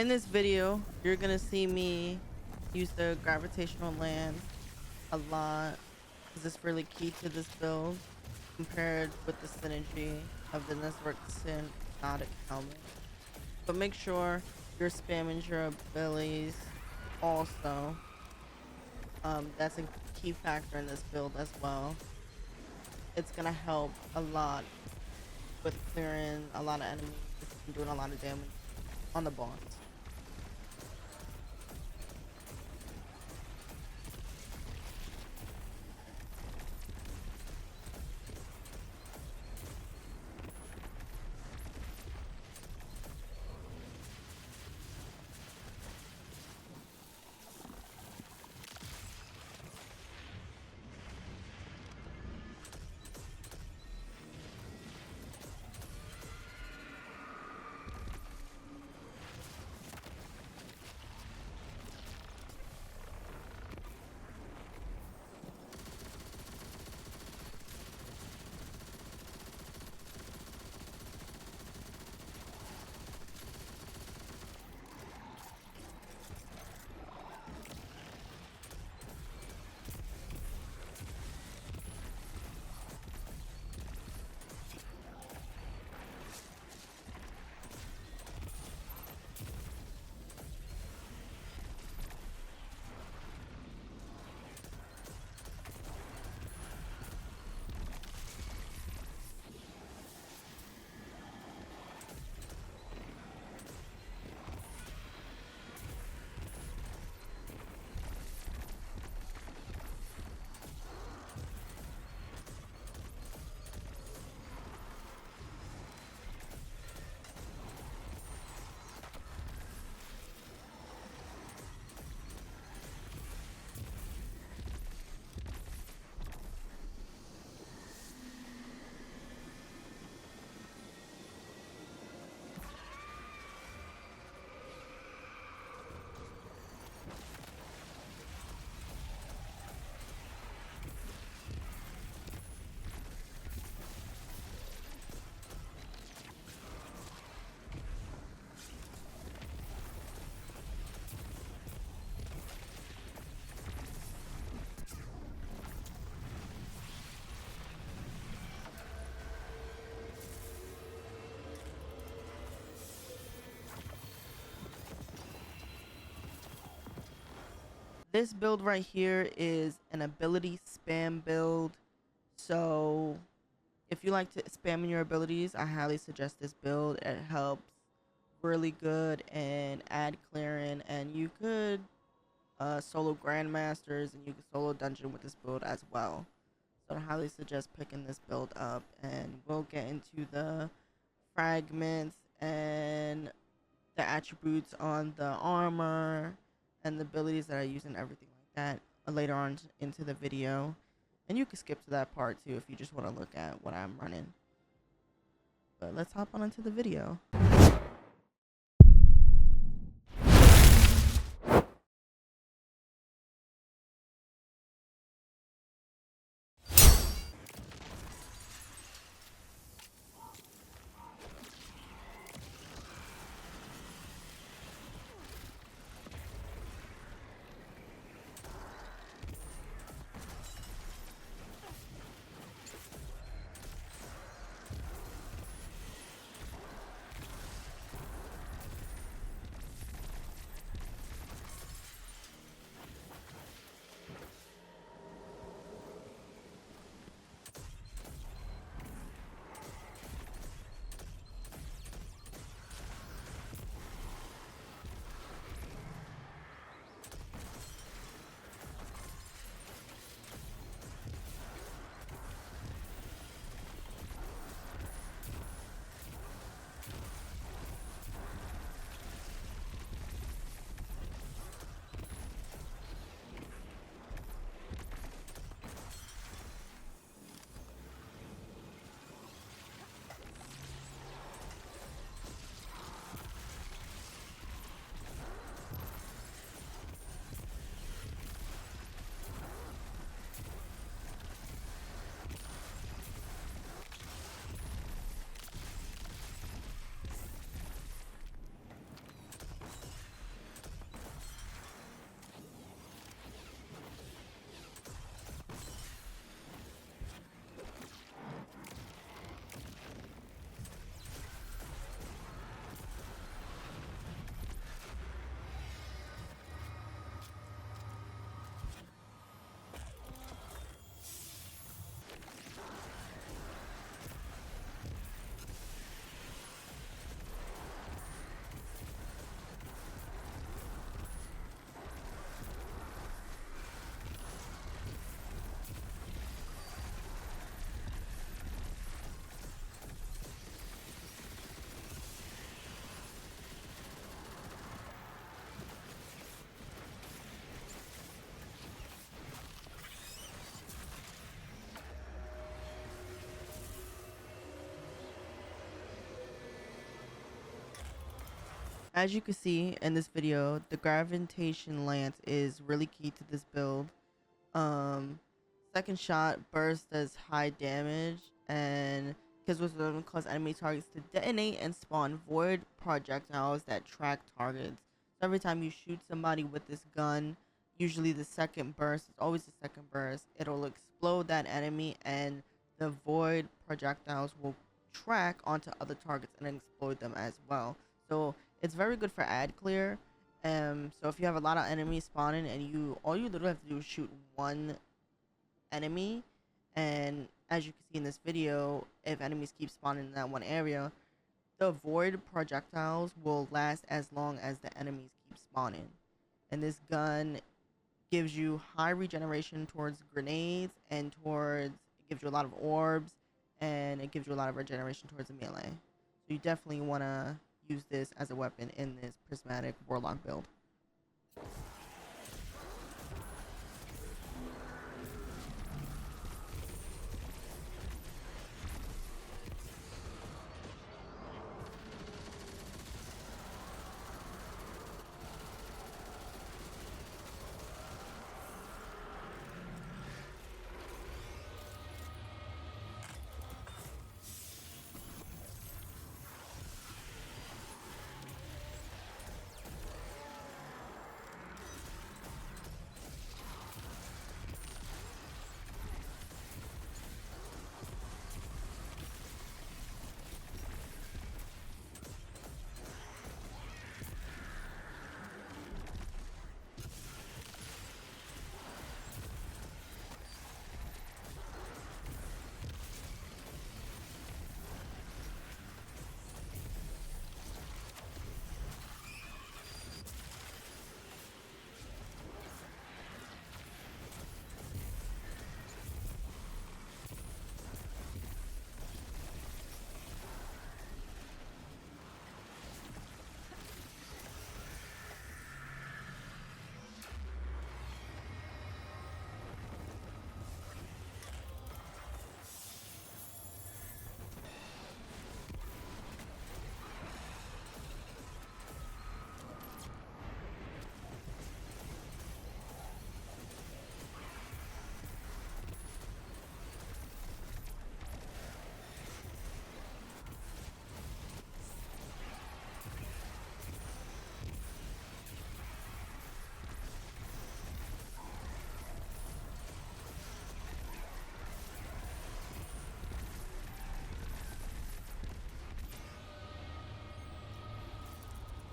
In this video, you're gonna see me use the gravitational lens a lot because it's really key to this build compared with the synergy of the network Prismatic helmet. But make sure you're spamming your abilities also. That's a key factor in this build as well. It's gonna help a lot with clearing a lot of enemies and doing a lot of damage on the boss. This build right here is an ability spam build. So if you like to spam in your abilities, I highly suggest this build. It helps really good and ad clearing, and you could solo grandmasters and you could solo dungeon with this build as well. So I highly suggest picking this build up, and we'll get into the fragments and the attributes on the armor and the abilities that I use and everything like that later on into the video. And you can skip to that part too if you just want to look at what I'm running. But let's hop on into the video. As you can see in this video, the gravitation lance is really key to this build. Um, Second shot burst does high damage, and because with them cause enemy targets to detonate and spawn void projectiles that track targets. So every time you shoot somebody with this gun, usually the second burst, it's always the second burst, it'll explode that enemy, and the void projectiles will track onto other targets and then explode them as well. So it's very good for ad clear. So if you have a lot of enemies spawning and all you literally have to do is shoot one enemy, and as you can see in this video, if enemies keep spawning in that one area, the void projectiles will last as long as the enemies keep spawning. And this gun gives you high regeneration towards grenades and towards, it gives you a lot of orbs, and it gives you a lot of regeneration towards the melee. So you definitely want to use this as a weapon in this Prismatic Warlock build.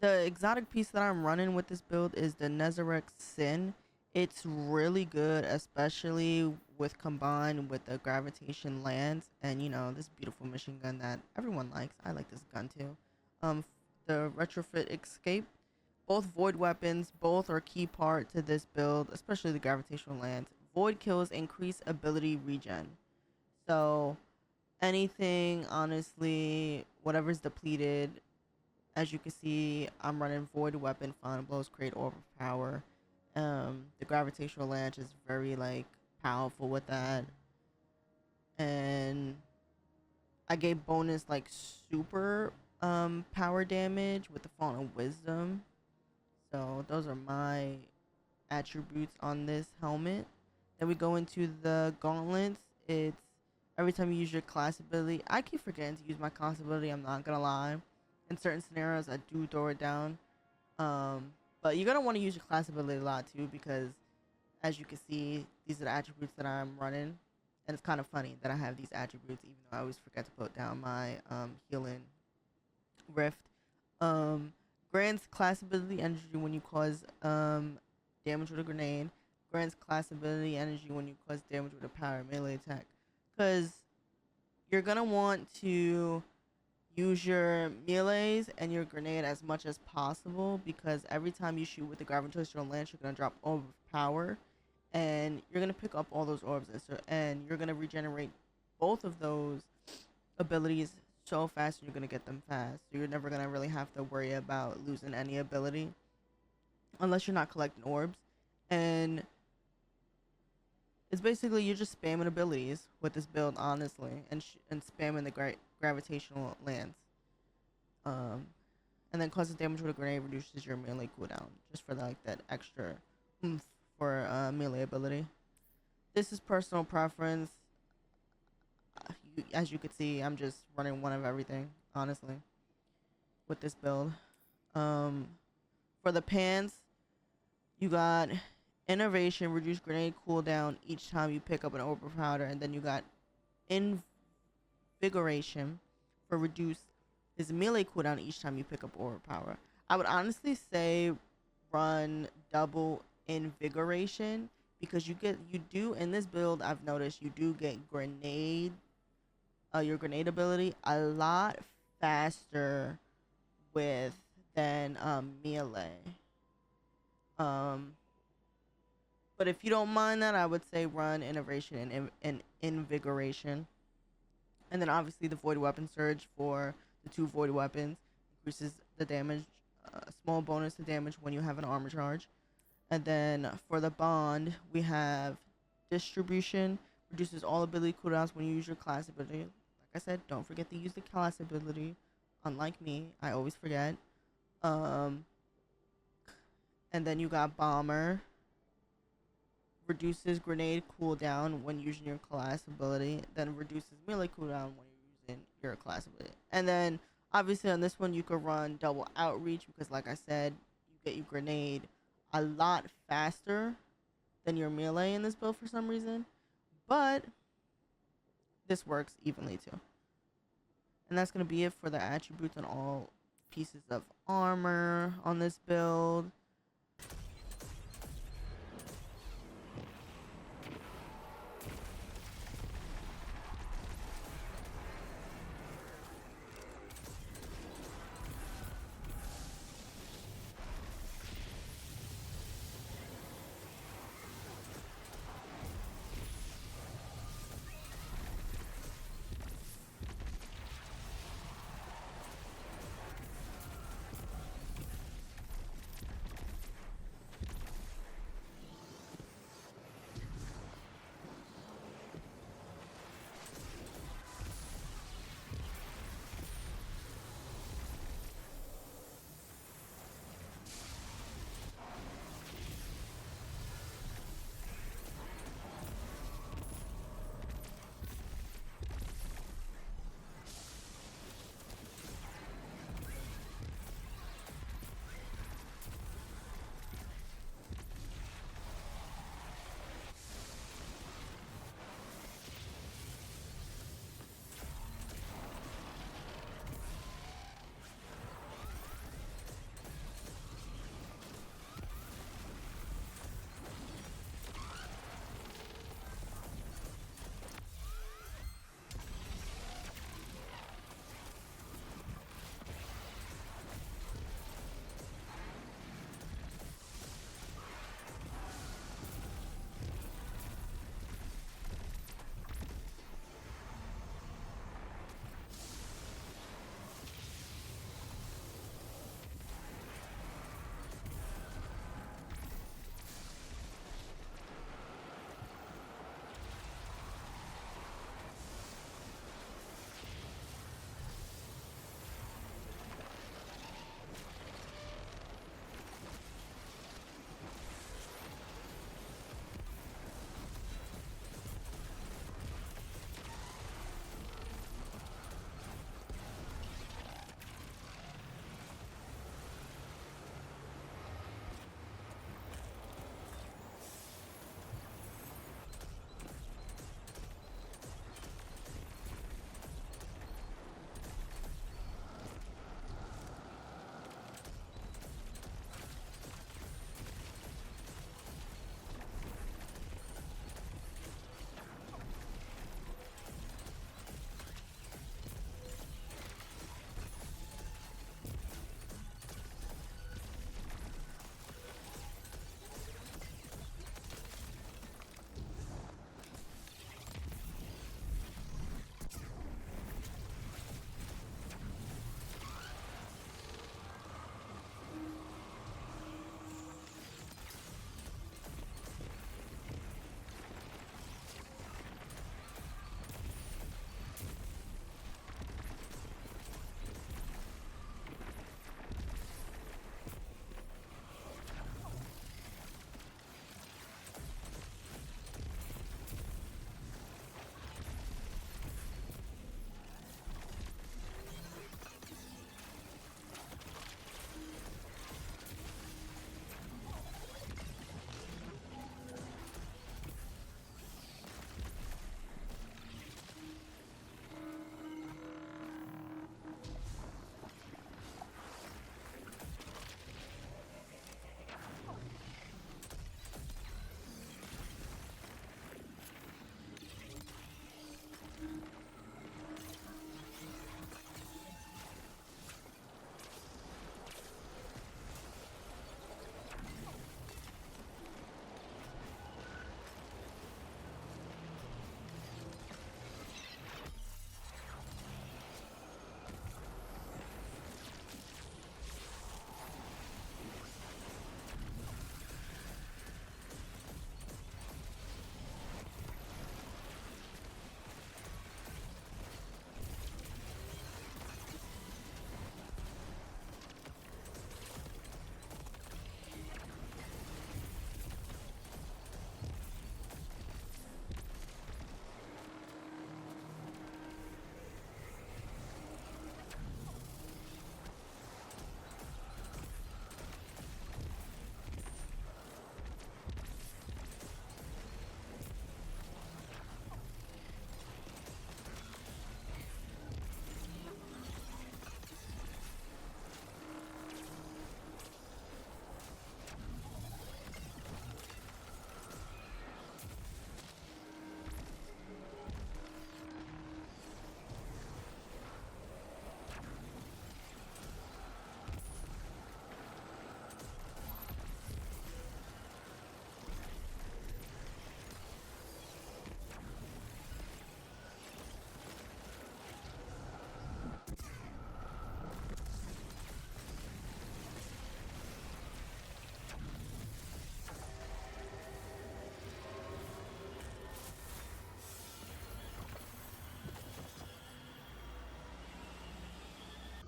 The exotic piece that I'm running with this build is the Nezarec Sin. It's really good, especially with combined with the gravitation lance and this beautiful machine gun that everyone likes. I like this gun too. The retrofit escape. Both void weapons, both are key part to this build, especially the gravitational lance. Void kills increase ability regen. So anything, honestly, whatever's depleted, as you can see, I'm running Void Weapon, Final Blows, Create Orb of Power. The Gravitational Lance is very, powerful with that. And I gave bonus, super power damage with the Font of Wisdom. So those are my attributes on this helmet. Then we go into the gauntlets. It's every time you use your class ability. I keep forgetting to use my class ability, I'm not gonna lie. In certain scenarios, I do throw it down. But you're gonna want to use your class ability a lot too, because as you can see, these are the attributes that I'm running. And it's kind of funny that I have these attributes, even though I always forget to put down my healing rift. Grants class ability energy when you cause damage with a grenade. Grants class ability energy when you cause damage with a power melee attack. Because you're gonna want to use your melees and your grenade as much as possible, because every time you shoot with the gravitational lance, you're gonna drop orb of power, and you're gonna pick up all those orbs, and you're gonna regenerate both of those abilities so fast, and you're gonna get them fast. So you're never gonna really have to worry about losing any ability unless you're not collecting orbs. And it's basically you're just spamming abilities with this build, honestly, and spamming the gravitational lance. Um, And then causes damage with a grenade reduces your melee cooldown, just for like that extra oomph for melee ability. This is personal preference. As you could see, I'm just running one of everything, honestly, with this build. For the pants, you got innovation, reduce grenade cooldown each time you pick up an orb powder, and then you got invigoration for reduce his melee cooldown each time you pick up orb power. I would honestly say run double invigoration because you do in this build. I've noticed you do get your grenade ability a lot faster with than melee. But if you don't mind that, I would say run innovation and invigoration. And then obviously the void weapon surge for the 2 void weapons increases the damage, small bonus to damage when you have an armor charge. And then for the bond, we have distribution, reduces all ability cooldowns when you use your class ability. Like I said, don't forget to use the class ability. Unlike me, I always forget. And then you got bomber, reduces grenade cooldown when using your class ability, then reduces melee cooldown when you're using your class ability. And then obviously on this one you could run double outreach because like I said, you get your grenade a lot faster than your melee in this build for some reason. But this works evenly too. And that's going to be it for the attributes on all pieces of armor on this build.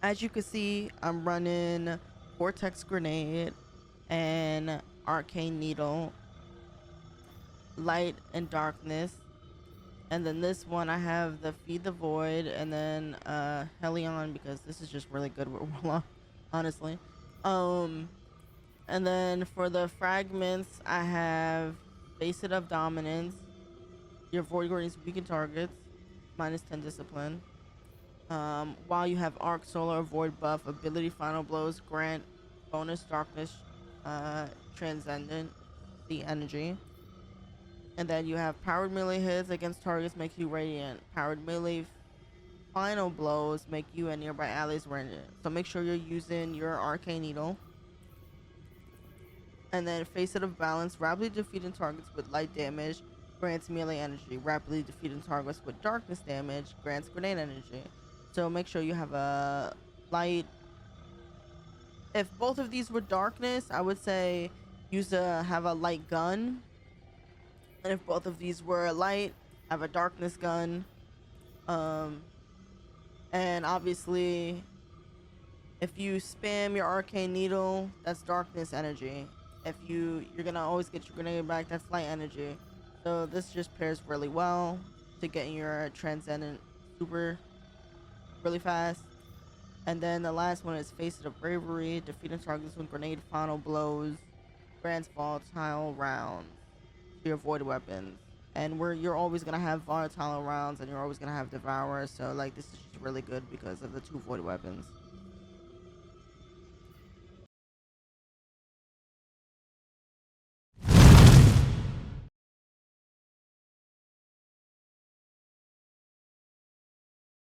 As you can see, I'm running Vortex Grenade and Arcane Needle, Light and Darkness. And then this one I have the Feed the Void and then Helion because this is just really good with Warlock, honestly. Um and then for the fragments I have Facet of Dominance. Your Void Guardians weaken targets, -10 discipline. While you have Arc, Solar, Void buff, ability Final Blows grant bonus Darkness, Transcendent, the energy. And then you have powered melee hits against targets make you radiant. Powered melee final blows make you and nearby allies radiant. So make sure you're using your Arcane Needle. And then Facet of Balance, rapidly defeating targets with light damage grants melee energy. Rapidly defeating targets with darkness damage grants grenade energy. So make sure you have a light. If both of these were darkness, I would say have a light gun. And if both of these were light, have a darkness gun. And obviously, if you spam your Arcane Needle, that's darkness energy. If you're gonna always get your grenade back, that's light energy. So this just pairs really well to getting your Transcendent super really fast. And then the last one is Facet of Bravery, defeating targets with grenade final blows, grants volatile rounds to your void weapons. And you're always gonna have volatile rounds and you're always gonna have Devourer, so like this is just really good because of the 2 void weapons.